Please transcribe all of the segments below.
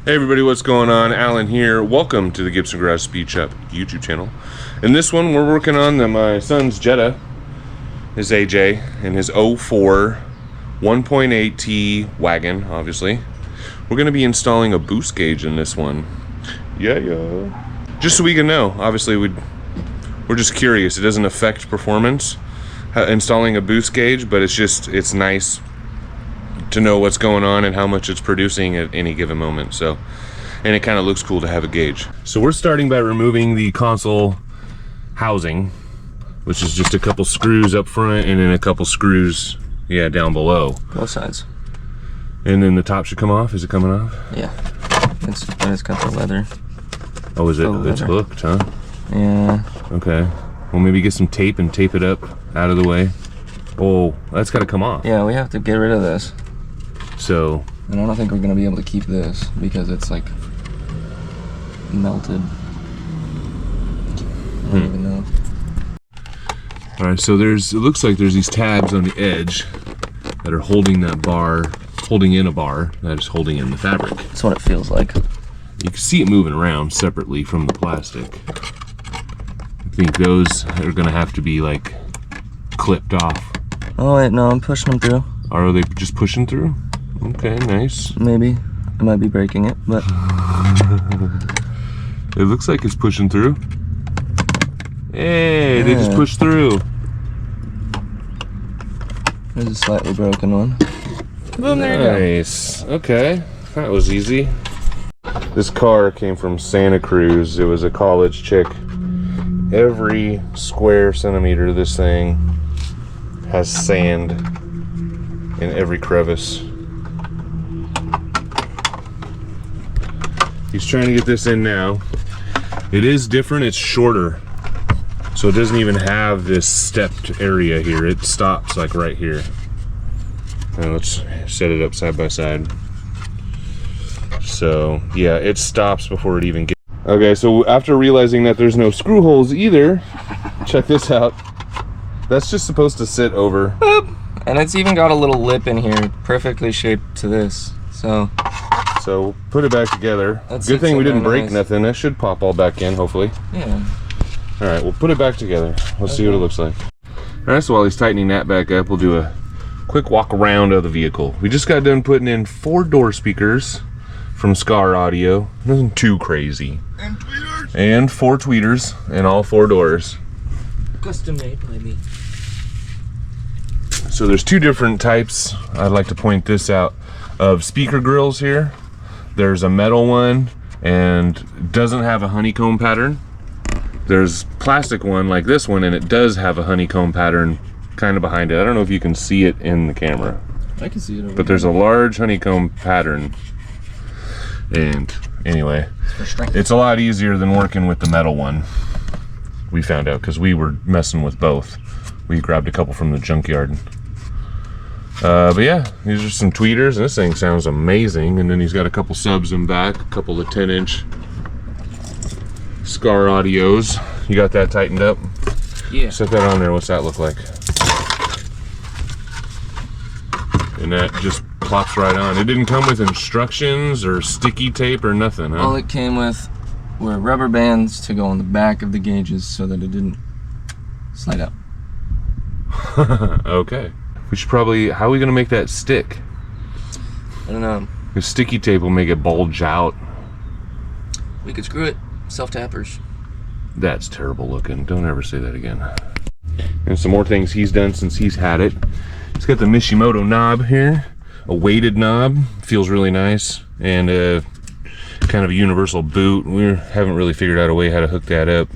Hey everybody, what's going on? Alan here. Welcome to the Gibson Garage Speed Shop YouTube channel. In this one, we're working on my son's Jetta, his AJ, and his 04 1.8T wagon, obviously. We're going to be installing a boost gauge in this one. Yeah. Just so we can know. Obviously, we're just curious. It doesn't affect performance, installing a boost gauge, but it's nice to know what's going on and how much it's producing at any given moment. So, and it kind of looks cool to have a gauge. So we're starting by removing the console housing, which is just a couple screws up front and then a couple screws, down below. Both sides. And then the top should come off. Is it coming off? Yeah. It's got the leather. Oh, is it? It's hooked, huh? Yeah. Okay. Well, maybe get some tape and tape it up out of the way. Oh, that's got to come off. Yeah, we have to get rid of this. So, and I don't think we're gonna be able to keep this because it's like melted. I don't even know. All right, so it looks like there's these tabs on the edge that are holding that bar, holding in a bar that is holding in the fabric. That's what it feels like. You can see it moving around separately from the plastic. I think those are gonna have to be like clipped off. Oh wait, no, I'm pushing them through. Are they just pushing through? Okay, nice. Maybe. I might be breaking it, but... It looks like it's pushing through. Hey, they just pushed through. There's a slightly broken one. Boom, there you go. Nice. Okay, that was easy. This car came from Santa Cruz. It was a college chick. Every square centimeter of this thing has sand in every crevice. He's trying to get this in now. It is different, it's shorter. So it doesn't even have this stepped area here. It stops like right here. Now let's set it up side by side. So yeah, it stops before it even gets. Okay, so after realizing that there's no screw holes either, check this out. That's just supposed to sit over. Boop. And it's even got a little lip in here, perfectly shaped to this. So put it back together. Good thing we didn't break nothing. That should pop all back in, hopefully. Yeah. All right, we'll put it back together. Let's see what it looks like. All right, so while he's tightening that back up, we'll do a quick walk around of the vehicle. We just got done putting in 4 door speakers from Scar Audio. Nothing too crazy. And tweeters. And 4 tweeters in all 4 doors. Custom made, maybe. So there's 2 different types. I'd like to point this out of speaker grills here. There's a metal one and doesn't have a honeycomb pattern. There's plastic one like this one and it does have a honeycomb pattern kind of behind it. I don't know if you can see it in the camera. I can see it over But there's a large honeycomb pattern. And anyway, it's a lot easier than working with the metal one. We found out because we were messing with both. We grabbed a couple from the junkyard. But yeah, these are some tweeters, and this thing sounds amazing. And then he's got a couple subs in back, a couple of 10-inch Scar Audios. You got that tightened up? Yeah. Set that on there. What's that look like? And that just plops right on. It didn't come with instructions or sticky tape or nothing, huh? All it came with were rubber bands to go on the back of the gauges so that it didn't slide up. Okay. We should probably, how are we gonna make that stick? I don't know. The sticky tape will make it bulge out. We could screw it. Self-tappers. That's terrible looking. Don't ever say that again. And some more things he's done since he's had it. He's got the Mishimoto knob here. A weighted knob. Feels really nice. And kind of a universal boot. We haven't really figured out a way how to hook that up.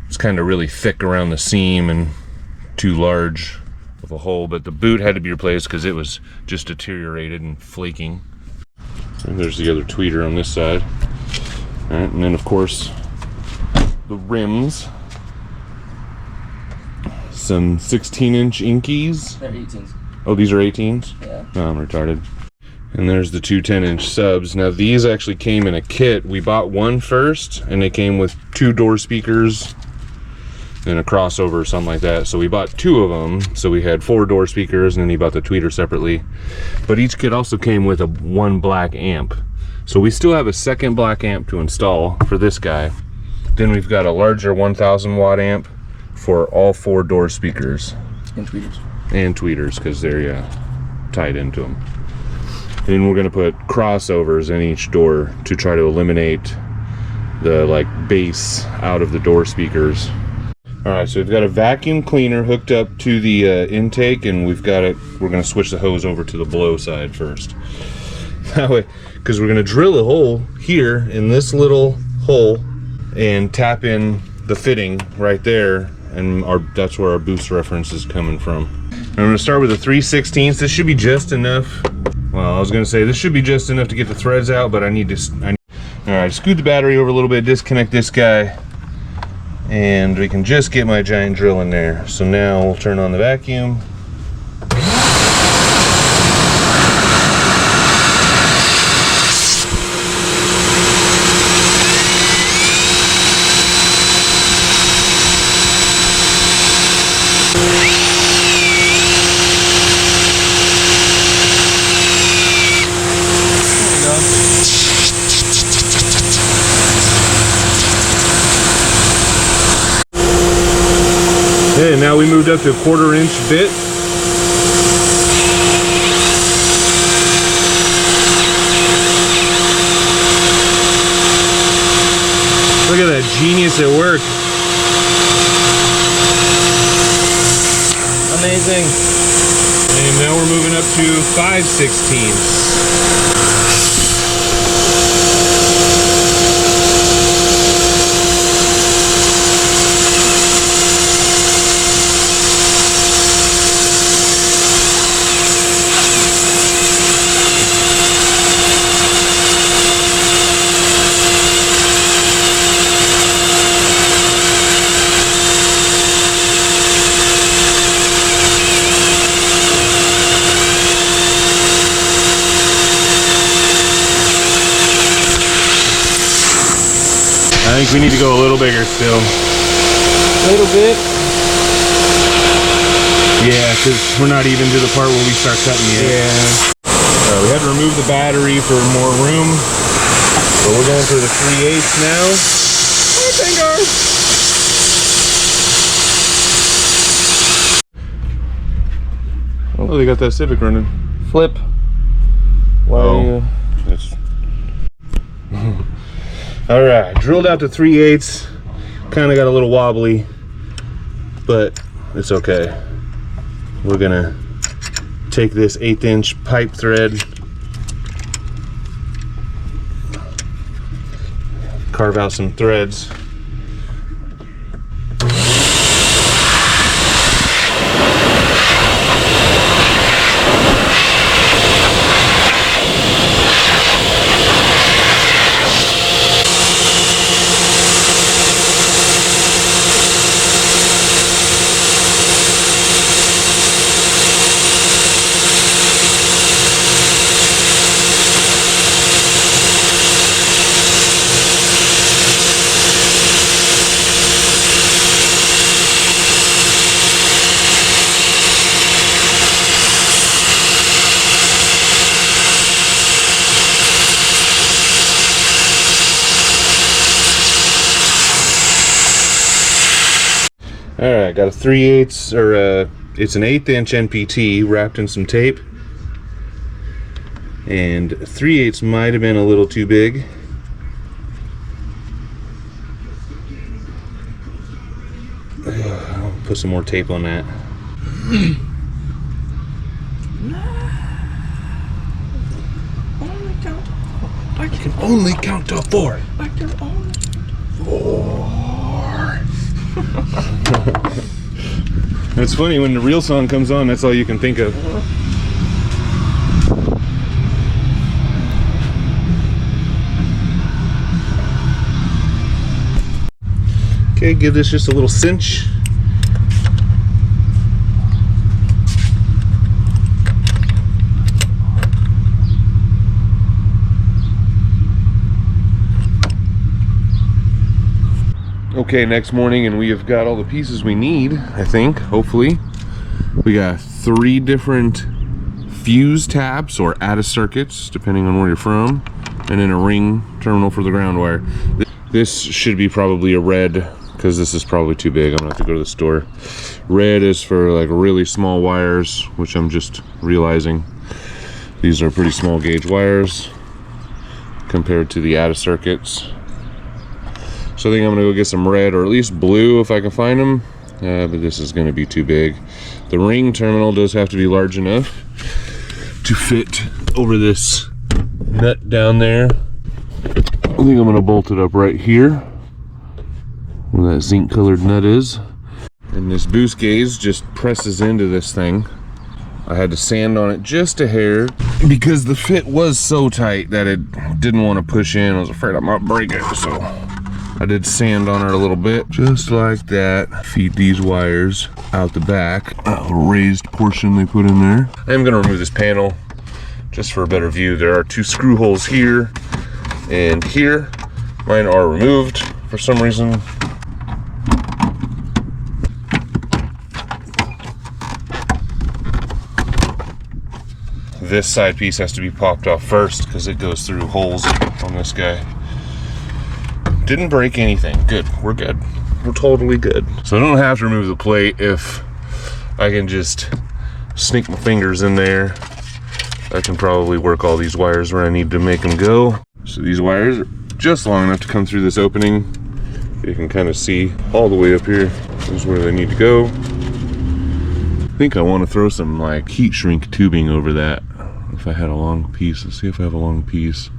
It's kind of really thick around the seam and too large of a hole, but the boot had to be replaced because it was just deteriorated and flaking. And there's the other tweeter on this side. All right, and then of course the rims. Some 16-inch Inkies. They're 18s. Oh, these are 18s? Yeah. Oh, I'm retarded. And there's the 2 10-inch subs. Now these actually came in a kit. We bought one first, and they came with 2 door speakers and a crossover or something like that. So we bought 2 of them. So we had 4 door speakers, and then he bought the tweeter separately. But each kit also came with one black amp. So we still have a second black amp to install for this guy. Then we've got a larger 1000 watt amp for all 4 door speakers. And tweeters. And tweeters, because they're tied into them. And we're gonna put crossovers in each door to try to eliminate the like bass out of the door speakers. All right, so we've got a vacuum cleaner hooked up to the intake, and we're gonna switch the hose over to the blow side first. That way, because we're gonna drill a hole here in this little hole and tap in the fitting right there, and that's where our boost reference is coming from. And I'm gonna start with a 3/16. This should be just enough. Well, I was gonna say this should be just enough to get the threads out, but I need to. All right, scoot the battery over a little bit, disconnect this guy, and we can just get my giant drill in there. So now we'll turn on the vacuum. Okay, now we moved up to a 1/4 inch bit. Look at that genius at work. Amazing. And now we're moving up to 5/16. I think we need to go a little bigger still. A little bit. Yeah, because we're not even to the part where we start cutting yet. Yeah. We had to remove the battery for more room. So we're going for the 3/8 now. Oh, thank God. Oh, they got that Civic running. Flip. Why are you? That's... All right, drilled out to 3/8. Kind of got a little wobbly, but it's okay. We're gonna take this 1/8 inch pipe thread, carve out some threads. All right, got a 3/8 or it's an 1/8 inch NPT wrapped in some tape, and 3/8 might have been a little too big. I'll put some more tape on that. I can only count to 4. I can only 4. It's funny when the real song comes on, that's all you can think of. Okay, give this just a little cinch. Okay, next morning, and we have got all the pieces we need, I think, hopefully. We got 3 different fuse tabs or ATA circuits, depending on where you're from. and then a ring terminal for the ground wire. This should be probably a red, because this is probably too big. I'm gonna have to go to the store. Red is for like really small wires, which I'm just realizing these are pretty small gauge wires compared to the out of circuits. So I think I'm gonna go get some red, or at least blue if I can find them, but this is gonna be too big. The ring terminal does have to be large enough to fit over this nut down there. I think I'm gonna bolt it up right here where that zinc colored nut is. And this boost gauge just presses into this thing. I had to sand on it just a hair because the fit was so tight that it didn't want to push in. I was afraid I might break it, so I did sand on it a little bit, just like that. Feed these wires out the back. A raised portion they put in there. I am gonna remove this panel just for a better view. There are 2 screw holes here and here. Mine are removed for some reason. This side piece has to be popped off first because it goes through holes on this guy. Didn't break anything. Good. We're good. We're totally good. So I don't have to remove the plate if I can just sneak my fingers in there. I can probably work all these wires where I need to make them go. So these wires are just long enough to come through this opening. You can kind of see all the way up here. This is where they need to go. I think I want to throw some like heat shrink tubing over that. If I had a long piece, let's see if I have a long piece.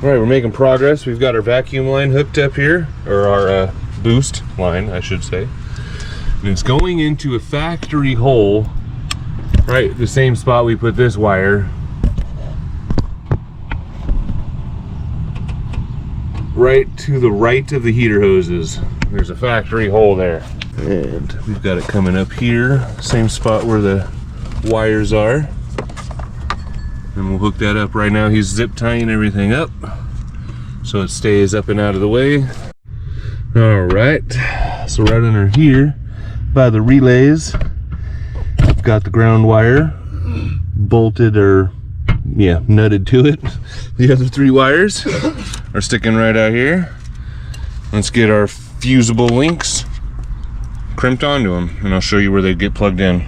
All right, we're making progress. We've got our vacuum line hooked up here, or our boost line, I should say. And it's going into a factory hole, right the same spot we put this wire. Right to the right of the heater hoses. There's a factory hole there. And we've got it coming up here, same spot where the wires are. And we'll hook that up right now. He's zip tying everything up so it stays up and out of the way. All right, so right under here by the relays, I've got the ground wire bolted, or yeah, nutted to it. The other 3 wires are sticking right out here. Let's get our fusible links crimped onto them, and I'll show you where they get plugged in.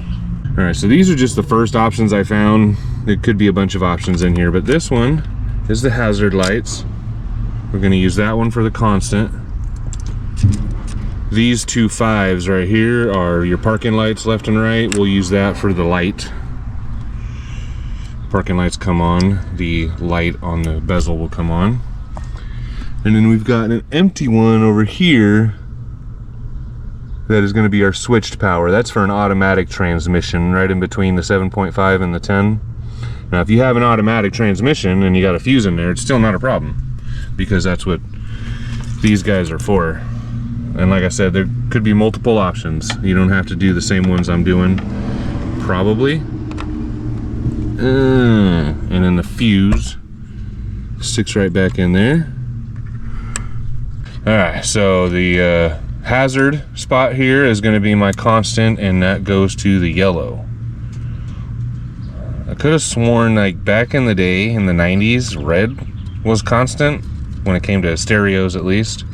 All right, so these are just the first options I found. There could be a bunch of options in here, but this one is the hazard lights. We're gonna use that one for the constant. These 2 5s right here are your parking lights left and right. We'll use that for the light. Parking lights come on, the light on the bezel will come on. And then we've got an empty one over here that is going to be our switched power. That's for an automatic transmission, right in between the 7.5 and the 10. Now if you have an automatic transmission and you got a fuse in there, it's still not a problem, because that's what these guys are for. And like I said, there could be multiple options. You don't have to do the same ones I'm doing, probably. And then the fuse sticks right back in there. All right, so the hazard spot here is going to be my constant, and that goes to the yellow. I could have sworn like back in the day in the 90s, red was constant when it came to stereos at least,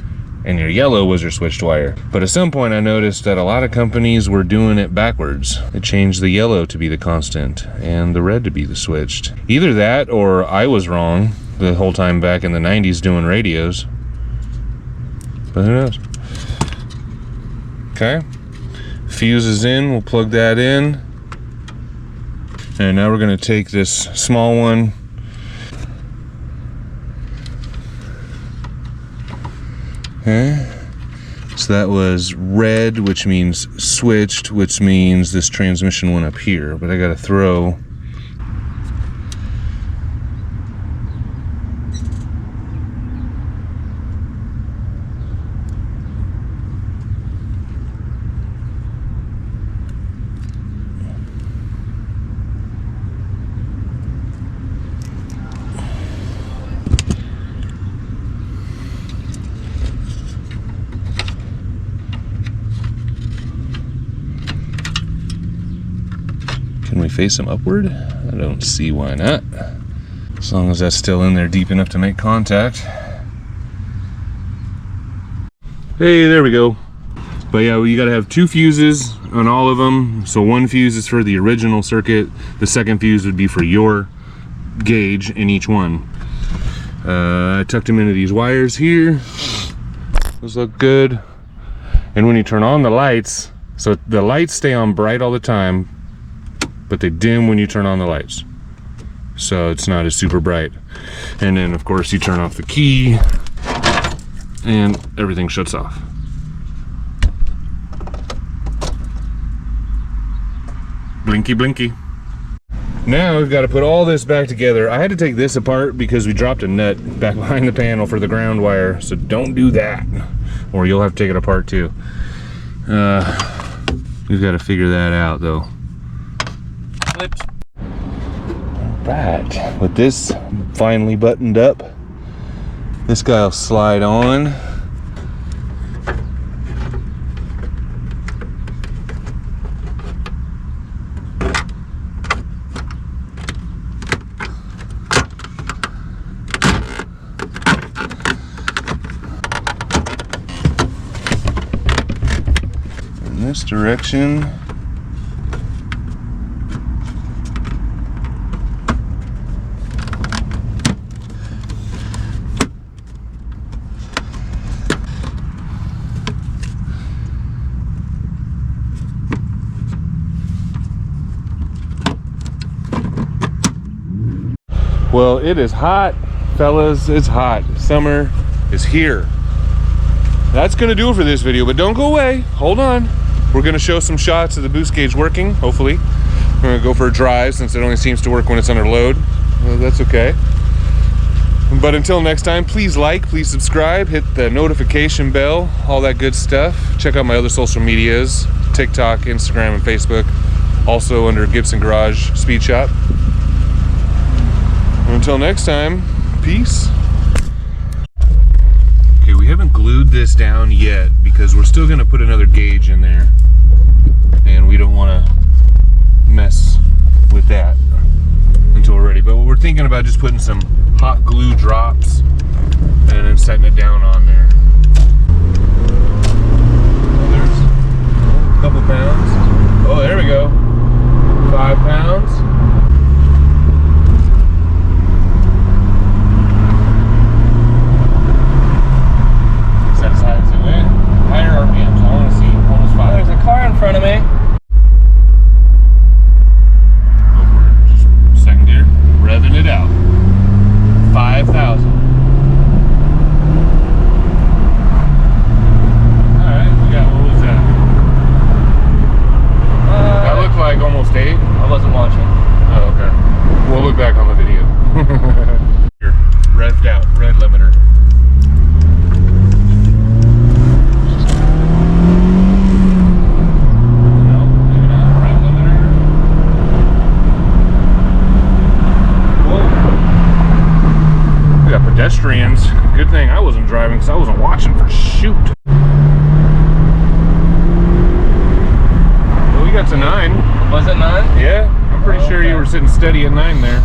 and your yellow was your switched wire. But at some point I noticed that a lot of companies were doing it backwards. They changed the yellow to be the constant and the red to be the switched. Either that or I was wrong the whole time back in the 90s doing radios. But who knows? Okay, fuse is in, we'll plug that in. And now we're gonna take this small one. Okay, so that was red, which means switched, which means this transmission went up here, but I gotta throw Can we face them upward? I don't see why not. As long as that's still in there deep enough to make contact. Hey, there we go. But yeah, you gotta have 2 fuses on all of them. So 1 fuse is for the original circuit. The second fuse would be for your gauge in each one. I tucked them into these wires here. Those look good. And when you turn on the lights, so the lights stay on bright all the time, but they dim when you turn on the lights. So it's not as super bright. And then of course you turn off the key and everything shuts off. Blinky blinky. Now we've got to put all this back together. I had to take this apart because we dropped a nut back behind the panel for the ground wire, so don't do that or you'll have to take it apart too. We've got to figure that out though. Flipped. Right, with this finally buttoned up, this guy will slide on. In this direction. Well, it is hot, fellas. It's hot. Summer is here. That's gonna do it for this video, but don't go away. Hold on. We're gonna show some shots of the boost gauge working, hopefully. We're gonna go for a drive since it only seems to work when it's under load. Well, that's okay. But until next time, please like, please subscribe, hit the notification bell, all that good stuff. Check out my other social medias, TikTok, Instagram, and Facebook. Also under Gibson Garage Speed Shop. Until next time, peace. Okay, we haven't glued this down yet because we're still gonna put another gauge in there. And we don't wanna mess with that until we're ready. But we're thinking about just putting some hot glue drops and then setting it down on there. Oh, there's a couple pounds. Oh, there we go. 5 pounds. Higher RPMs. I want to see almost 5. There's a car in front of me. Go for it. Just second gear. Revving it out. 5,000. Alright, we got, what was that? That looked like almost 8. I wasn't watching. Oh, okay. We'll look back on the video. Here, revved out. Red limiter. Pedestrians. Good thing I wasn't driving because I wasn't watching for shoot. Well, we got to 9. Was it 9? Yeah, I'm pretty sure you were sitting steady at 9 there.